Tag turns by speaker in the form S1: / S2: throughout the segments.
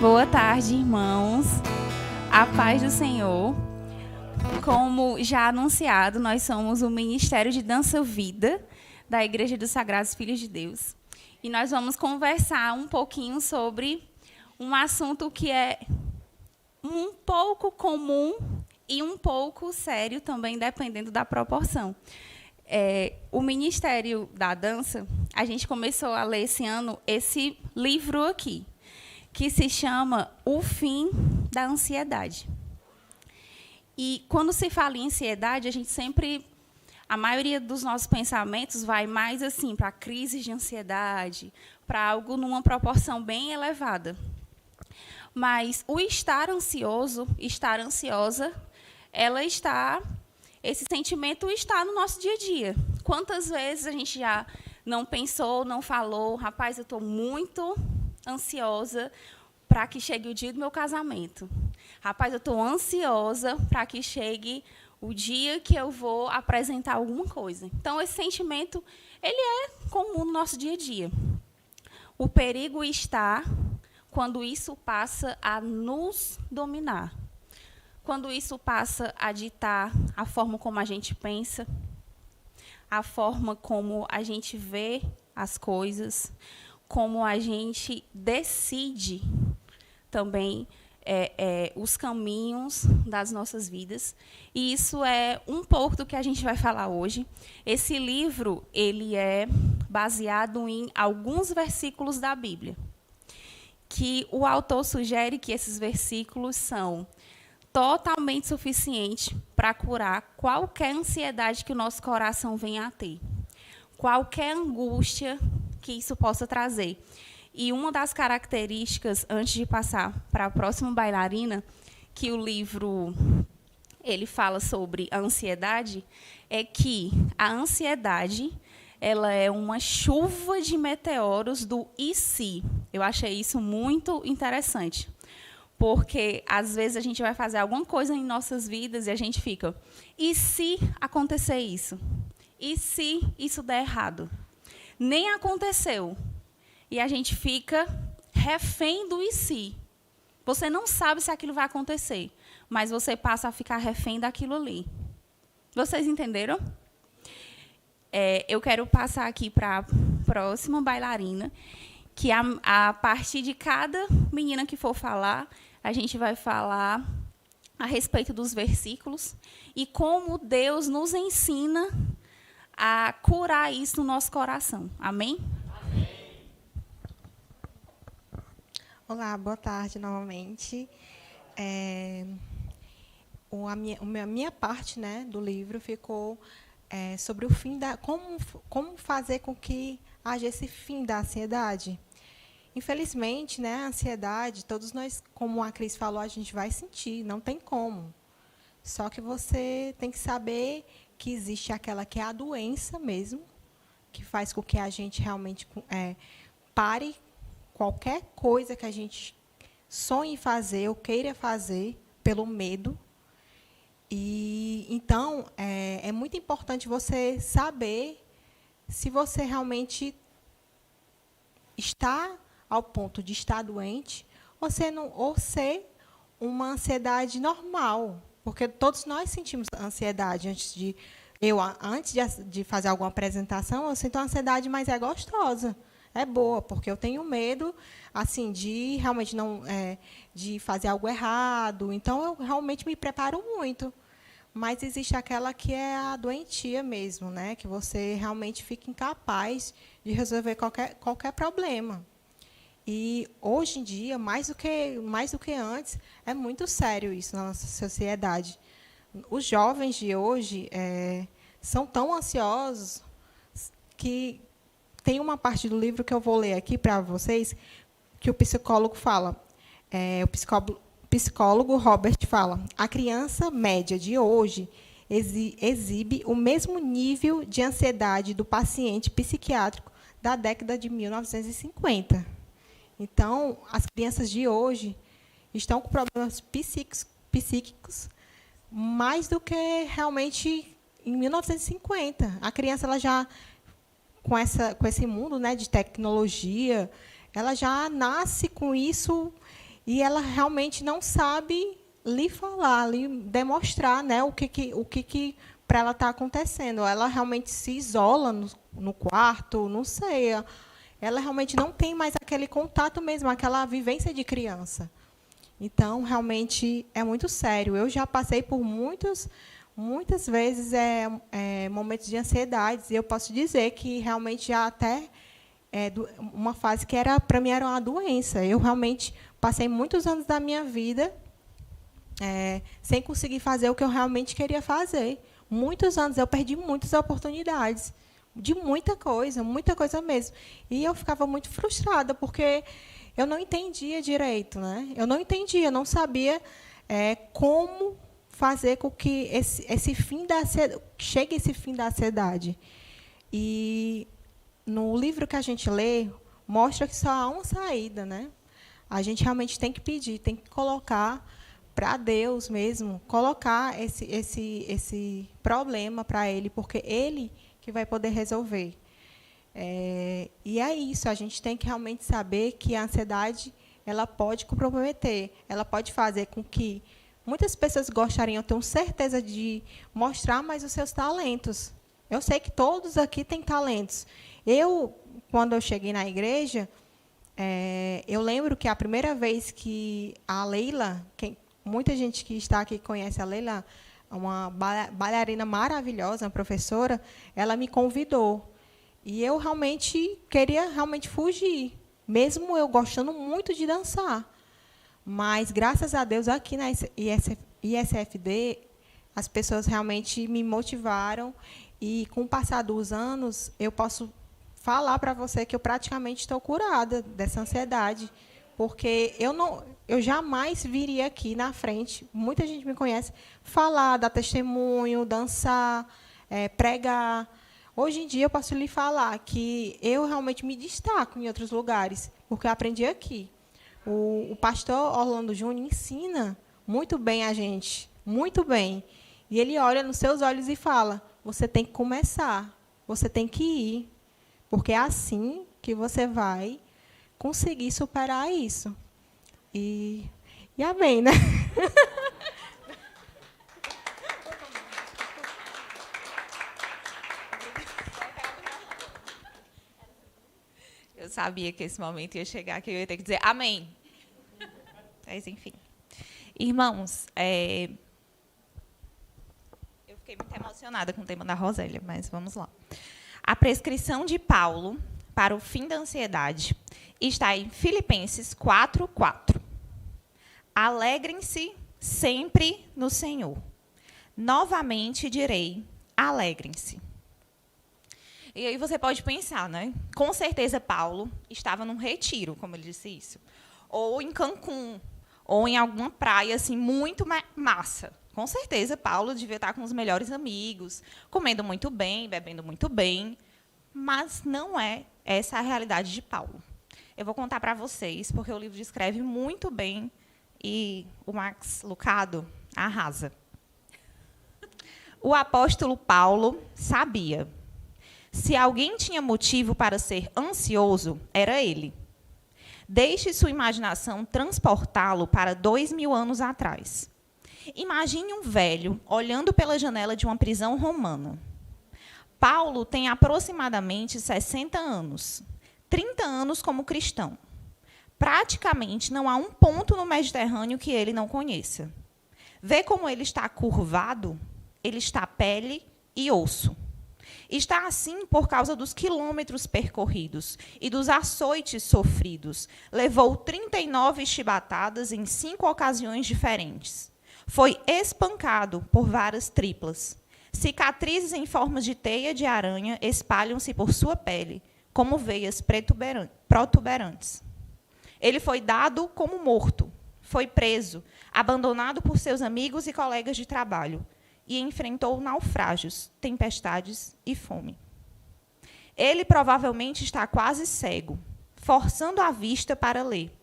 S1: Boa tarde, irmãos. A paz do Senhor. Como já anunciado, nós somos o Ministério de Dança Vida da Igreja dos Sagrados Filhos de Deus. E nós vamos conversar um pouquinho sobre um assunto que é um pouco comum e um pouco sério também, dependendo da proporção. O Ministério da Dança, a gente começou a ler esse ano esse livro aqui, que se chama O Fim da Ansiedade. E quando se fala em ansiedade, a maioria dos nossos pensamentos vai mais assim para crises de ansiedade, para algo numa proporção bem elevada. Mas o estar ansioso, estar ansiosa, esse sentimento está no nosso dia a dia. Quantas vezes a gente já não pensou, não falou, rapaz, eu estou muito ansiosa para que chegue o dia do meu casamento. Rapaz, eu estou ansiosa para que chegue o dia que eu vou apresentar alguma coisa. Então, esse sentimento, ele é comum no nosso dia a dia. O perigo está quando isso passa a nos dominar. Quando isso passa a ditar a forma como a gente pensa, a forma como a gente vê as coisas, como a gente decide também os caminhos das nossas vidas. E isso é um pouco do que a gente vai falar hoje. Esse livro ele é baseado em alguns versículos da Bíblia, que o autor sugere que esses versículos são totalmente suficientes para curar qualquer ansiedade que o nosso coração venha a ter, qualquer angústia que isso possa trazer. E uma das características, antes de passar para a próxima bailarina, que o livro ele fala sobre a ansiedade, é que a ansiedade ela é uma chuva de meteoros do e se. Eu achei isso muito interessante, porque às vezes a gente vai fazer alguma coisa em nossas vidas e a gente fica, e se acontecer isso? E se isso der errado? Nem aconteceu. E a gente fica refém do e se. Você não sabe se aquilo vai acontecer, mas você passa a ficar refém daquilo ali. Vocês entenderam? Eu quero passar aqui para a próxima bailarina, que a partir de cada menina que for falar, a gente vai falar a respeito dos versículos e como Deus nos ensina a curar isso no nosso coração. Amém?
S2: Olá, boa tarde novamente. A minha parte, né, do livro ficou sobre o fim da como fazer com que haja esse fim da ansiedade. Infelizmente, né, a ansiedade, todos nós, como a Cris falou, a gente vai sentir, não tem como. Só que você tem que saber que existe aquela que é a doença mesmo, que faz com que a gente realmente pare qualquer coisa que a gente sonhe em fazer ou queira fazer pelo medo. E então é muito importante você saber se você realmente está ao ponto de estar doente ou ser uma ansiedade normal, porque todos nós sentimos ansiedade antes de fazer alguma apresentação, eu sinto ansiedade, mas é gostosa. É boa, porque eu tenho medo assim de realmente não de fazer algo errado. Então eu realmente me preparo muito. Mas existe aquela que é a doentia mesmo, né? Que você realmente fica incapaz de resolver qualquer problema. E hoje em dia, mais do que antes, é muito sério isso na nossa sociedade. Os jovens de hoje são tão ansiosos que tem uma parte do livro que eu vou ler aqui para vocês, que o psicólogo fala. O psicólogo Robert fala: a criança média de hoje exibe o mesmo nível de ansiedade do paciente psiquiátrico da década de 1950. Então, as crianças de hoje estão com problemas psíquicos mais do que realmente em 1950. A criança ela já com esse mundo, né, de tecnologia, ela já nasce com isso e ela realmente não sabe lhe falar, lhe demonstrar, né, o que para ela está acontecendo. Ela realmente se isola no quarto, não sei. Ela realmente não tem mais aquele contato mesmo, aquela vivência de criança. Então, realmente, é muito sério. Eu já passei por muitas vezes momentos de ansiedade, e eu posso dizer que realmente já até uma fase que para mim era uma doença. Eu realmente passei muitos anos da minha vida sem conseguir fazer o que eu realmente queria fazer. Muitos anos, eu perdi muitas oportunidades, de muita coisa mesmo. E eu ficava muito frustrada, porque eu não entendia direito, né? Eu não sabia como fazer com que chegue esse fim da ansiedade. E no livro que a gente lê, mostra que só há uma saída, né? A gente realmente tem que pedir, tem que colocar para Deus mesmo, colocar esse problema para Ele, porque Ele que vai poder resolver. E é isso, a gente tem que realmente saber que a ansiedade ela pode comprometer, ela pode fazer com que muitas pessoas gostariam, eu tenho certeza, de mostrar mais os seus talentos. Eu sei que todos aqui têm talentos. Quando eu cheguei na igreja, eu lembro que a primeira vez que a Leila, muita gente que está aqui conhece a Leila, uma bailarina maravilhosa, uma professora, ela me convidou. E eu realmente queria fugir, mesmo eu gostando muito de dançar. Mas, graças a Deus, aqui na ISFD, as pessoas realmente me motivaram. E, com o passar dos anos, eu posso falar para você que eu praticamente estou curada dessa ansiedade. Porque eu jamais viria aqui na frente, muita gente me conhece, falar, dar testemunho, dançar, pregar. Hoje em dia, eu posso lhe falar que eu realmente me destaco em outros lugares, porque eu aprendi aqui. O pastor Orlando Júnior ensina muito bem a gente, muito bem. E ele olha nos seus olhos e fala, você tem que começar, você tem que ir, porque é assim que você vai conseguir superar isso. E amém, né?
S3: Eu sabia que esse momento ia chegar, que eu ia ter que dizer amém. Mas, enfim. Irmãos, eu fiquei muito emocionada com o tema da Rosélia, mas vamos lá. A prescrição de Paulo para o fim da ansiedade está em Filipenses 4:4. Alegrem-se sempre no Senhor. Novamente direi, alegrem-se. E aí você pode pensar, né? Com certeza Paulo estava num retiro, como ele disse isso, ou em Cancún, ou em alguma praia assim muito massa. Com certeza Paulo devia estar com os melhores amigos, comendo muito bem, bebendo muito bem, mas não é essa a realidade de Paulo. Eu vou contar para vocês, porque o livro descreve muito bem e o Max Lucado arrasa. O apóstolo Paulo sabia. Se alguém tinha motivo para ser ansioso, era ele. Deixe sua imaginação transportá-lo para 2000 anos atrás. Imagine um velho olhando pela janela de uma prisão romana. Paulo tem aproximadamente 60 anos, 30 anos como cristão. Praticamente não há um ponto no Mediterrâneo que ele não conheça. Vê como ele está curvado? Ele está pele e osso. Está assim por causa dos quilômetros percorridos e dos açoites sofridos. Levou 39 chibatadas em 5 ocasiões diferentes. Foi espancado por varas triplas. Cicatrizes em forma de teia de aranha espalham-se por sua pele, como veias protuberantes. Ele foi dado como morto, foi preso, abandonado por seus amigos e colegas de trabalho, e enfrentou naufrágios, tempestades e fome. Ele provavelmente está quase cego, forçando a vista para ler.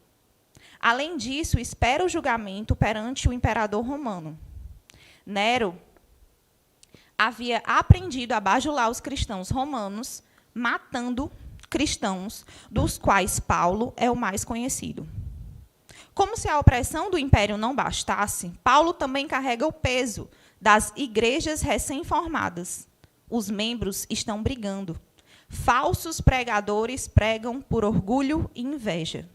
S3: Além disso, espera o julgamento perante o imperador romano. Nero havia aprendido a bajular os cristãos romanos, matando cristãos, dos quais Paulo é o mais conhecido. Como se a opressão do império não bastasse, Paulo também carrega o peso das igrejas recém-formadas. Os membros estão brigando. Falsos pregadores pregam por orgulho e inveja.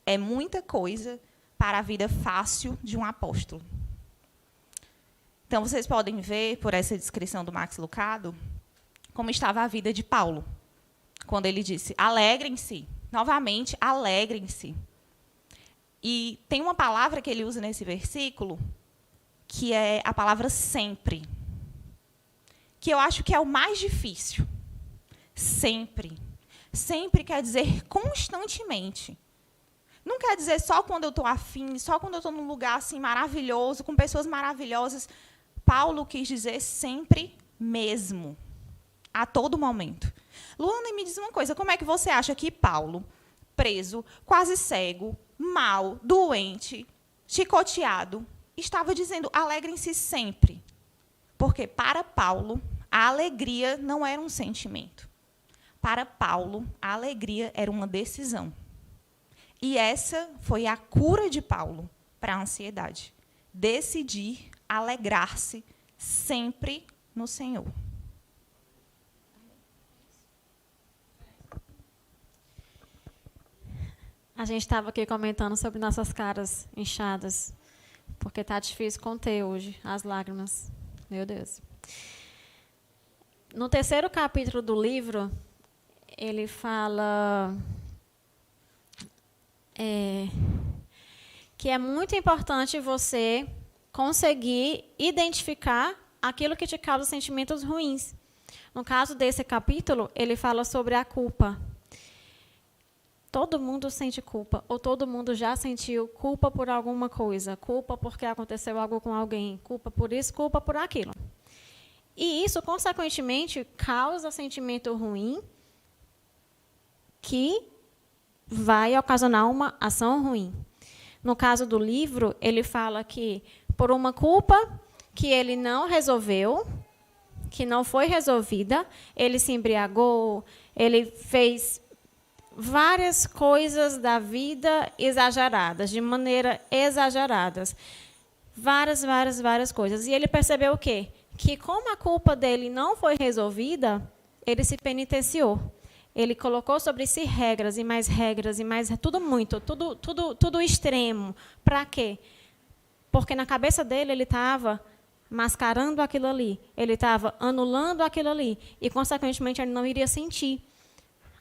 S3: É muita coisa para a vida fácil de um apóstolo. Então, vocês podem ver, por essa descrição do Max Lucado, como estava a vida de Paulo, quando ele disse, alegrem-se, novamente, alegrem-se. E tem uma palavra que ele usa nesse versículo, que é a palavra sempre, que eu acho que é o mais difícil. Sempre. Sempre quer dizer constantemente. Não quer dizer só quando eu estou afim, só quando eu estou num lugar assim, maravilhoso, com pessoas maravilhosas. Paulo quis dizer sempre mesmo, a todo momento. Luana, me diz uma coisa, como é que você acha que Paulo, preso, quase cego, mal, doente, chicoteado, estava dizendo, alegrem-se sempre? Porque, para Paulo, a alegria não era um sentimento. Para Paulo, a alegria era uma decisão. E essa foi a cura de Paulo para a ansiedade. Decidir alegrar-se sempre no Senhor.
S4: A gente estava aqui comentando sobre nossas caras inchadas, porque está difícil conter hoje as lágrimas. Meu Deus. No 3º capítulo do livro, ele fala que é muito importante você conseguir identificar aquilo que te causa sentimentos ruins. No caso desse capítulo, ele fala sobre a culpa. Todo mundo sente culpa, ou todo mundo já sentiu culpa por alguma coisa, culpa porque aconteceu algo com alguém, culpa por isso, culpa por aquilo. E isso, consequentemente, causa sentimento ruim que vai ocasionar uma ação ruim. No caso do livro, ele fala que por uma culpa que ele não resolveu, que não foi resolvida, ele se embriagou, ele fez várias coisas da vida exageradas, de maneira exageradas. Várias coisas. E ele percebeu o quê? Que como a culpa dele não foi resolvida, ele se penitenciou. Ele colocou sobre si regras, e mais tudo extremo. Para quê? Porque na cabeça dele ele estava mascarando aquilo ali, ele estava anulando aquilo ali, e, consequentemente, ele não iria sentir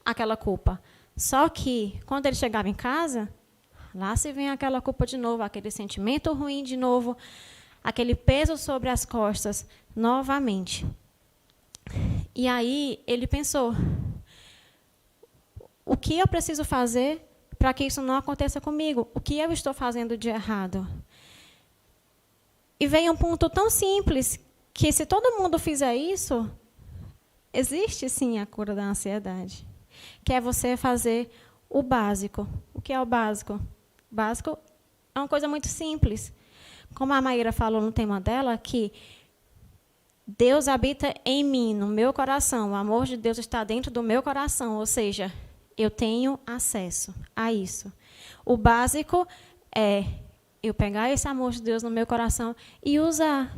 S4: aquela culpa. Só que, quando ele chegava em casa, lá se vem aquela culpa de novo, aquele sentimento ruim de novo, aquele peso sobre as costas, novamente. E aí ele pensou, o que eu preciso fazer para que isso não aconteça comigo? O que eu estou fazendo de errado? E veio um ponto tão simples, que se todo mundo fizer isso, existe sim a cura da ansiedade. Que é você fazer o básico. O que é o básico? O básico é uma coisa muito simples. Como a Maíra falou no tema dela, que Deus habita em mim, no meu coração. O amor de Deus está dentro do meu coração. Ou seja, eu tenho acesso a isso. O básico é eu pegar esse amor de Deus no meu coração e usar.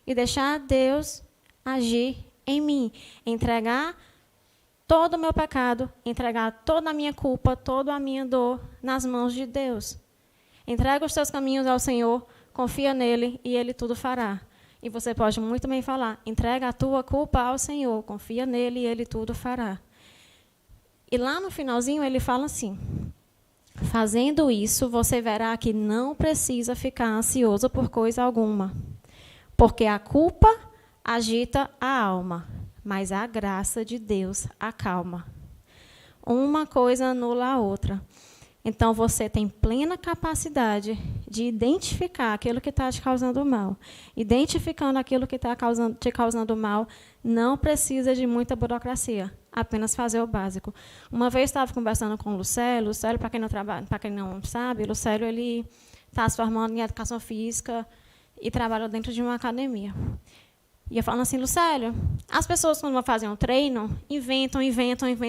S4: E deixar Deus agir em mim. Entregar todo o meu pecado, entregar toda a minha culpa, toda a minha dor nas mãos de Deus. Entrega os teus caminhos ao Senhor, confia nele e ele tudo fará. E você pode muito bem falar, entrega a tua culpa ao Senhor, confia nele e ele tudo fará. E lá no finalzinho ele fala assim, fazendo isso, você verá que não precisa ficar ansioso por coisa alguma, porque a culpa agita a alma, mas a graça de Deus acalma. Uma coisa anula a outra. Então, você tem plena capacidade de identificar aquilo que está te causando mal. Identificando aquilo que está te causando mal, não precisa de muita burocracia, apenas fazer o básico. Uma vez estava conversando com o Lucélio. Lucélio, para quem não sabe, Lucélio ele está se formando em educação física e trabalha dentro de uma academia. E eu falando assim, Lucélio, as pessoas quando vão fazer um treino, inventam,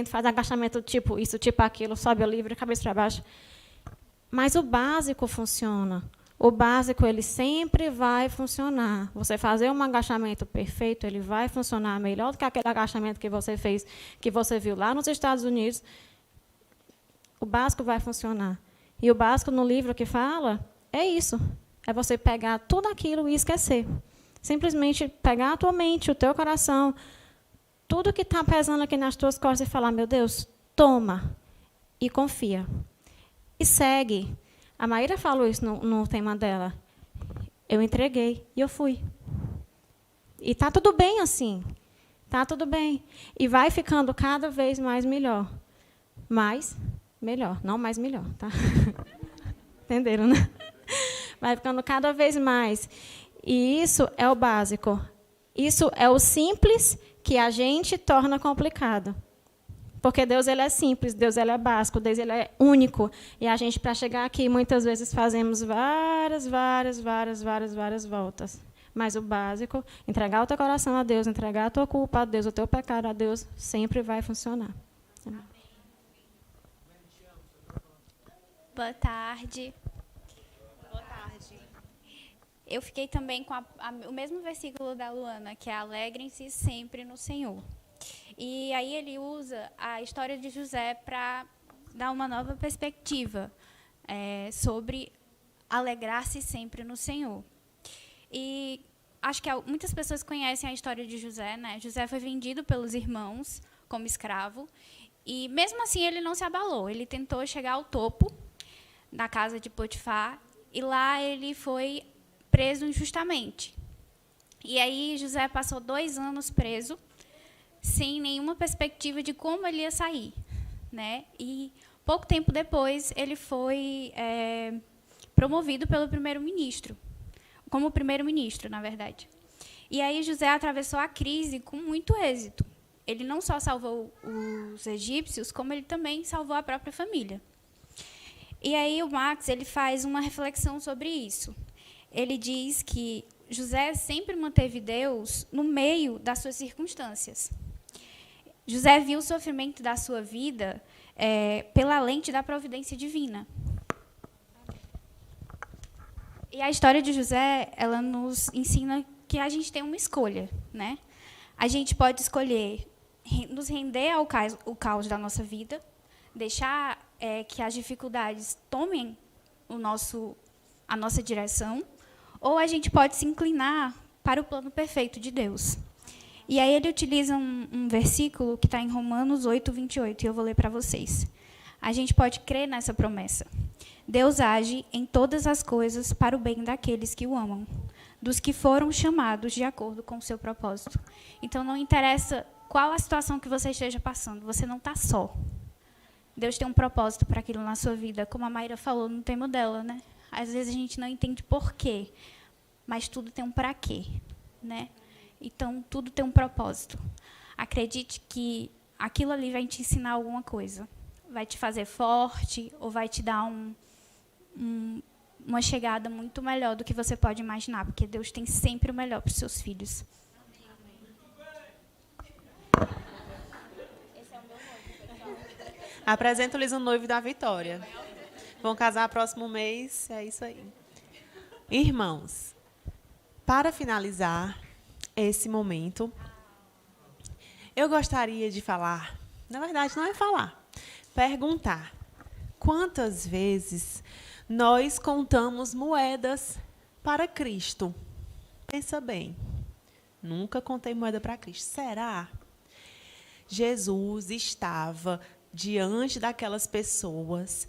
S4: fazem agachamento tipo isso, tipo aquilo, sobe o livre, cabeça para baixo. Mas o básico funciona. O básico, ele sempre vai funcionar. Você fazer um agachamento perfeito, ele vai funcionar melhor do que aquele agachamento que você fez, que você viu lá nos Estados Unidos. O básico vai funcionar. E o básico no livro que fala é isso. É você pegar tudo aquilo e esquecer. Simplesmente pegar a tua mente, o teu coração, tudo que está pesando aqui nas tuas costas e falar, meu Deus, toma e confia. E segue. A Maíra falou isso no tema dela. Eu entreguei e eu fui. E está tudo bem assim. Está tudo bem. E vai ficando cada vez mais melhor. Mais melhor, não mais melhor, tá? Entenderam, né? Vai ficando cada vez mais. E isso é o básico. Isso é o simples que a gente torna complicado. Porque Deus, ele é simples, Deus, ele é básico, Deus, ele é único. E a gente, para chegar aqui, muitas vezes fazemos várias voltas. Mas o básico, entregar o teu coração a Deus, entregar a tua culpa a Deus, o teu pecado a Deus, sempre vai funcionar.
S5: Boa tarde. Boa tarde. Eu fiquei também com o mesmo versículo da Luana, que é alegrem-se sempre no Senhor. E aí ele usa a história de José para dar uma nova perspectiva sobre alegrar-se sempre no Senhor. E acho que muitas pessoas conhecem a história de José, né? José foi vendido pelos irmãos como escravo, e mesmo assim ele não se abalou. Ele tentou chegar ao topo da casa de Potifar, e lá ele foi preso injustamente. E aí José passou 2 anos preso, sem nenhuma perspectiva de como ele ia sair, né? E pouco tempo depois ele foi promovido pelo primeiro-ministro, como primeiro-ministro, na verdade. E aí José atravessou a crise com muito êxito. Ele não só salvou os egípcios, como ele também salvou a própria família. E aí o Max, ele faz uma reflexão sobre isso. Ele diz que José sempre manteve Deus no meio das suas circunstâncias. José viu o sofrimento da sua vida pela lente da providência divina. E a história de José, ela nos ensina que a gente tem uma escolha, né? A gente pode escolher nos render ao caos da nossa vida, deixar que as dificuldades tomem a nossa direção, ou a gente pode se inclinar para o plano perfeito de Deus. E aí ele utiliza um versículo que está em Romanos 8:28, e eu vou ler para vocês. A gente pode crer nessa promessa. Deus age em todas as coisas para o bem daqueles que o amam, dos que foram chamados de acordo com o seu propósito. Então, não interessa qual a situação que você esteja passando, você não está só. Deus tem um propósito para aquilo na sua vida, como a Maíra falou no tema dela, né? Às vezes a gente não entende por quê, mas tudo tem um para quê, né? Então, tudo tem um propósito. Acredite que aquilo ali vai te ensinar alguma coisa. Vai te fazer forte ou vai te dar uma chegada muito melhor do que você pode imaginar, porque Deus tem sempre o melhor para os seus filhos.
S6: Apresento-lhes o noivo da Vitória. Vão casar próximo mês, é isso aí. Irmãos, para finalizar esse momento, eu gostaria de falar, na verdade não é falar, perguntar, quantas vezes nós contamos moedas para Cristo? Pensa bem, nunca contei moeda para Cristo. Será? Jesus estava diante daquelas pessoas,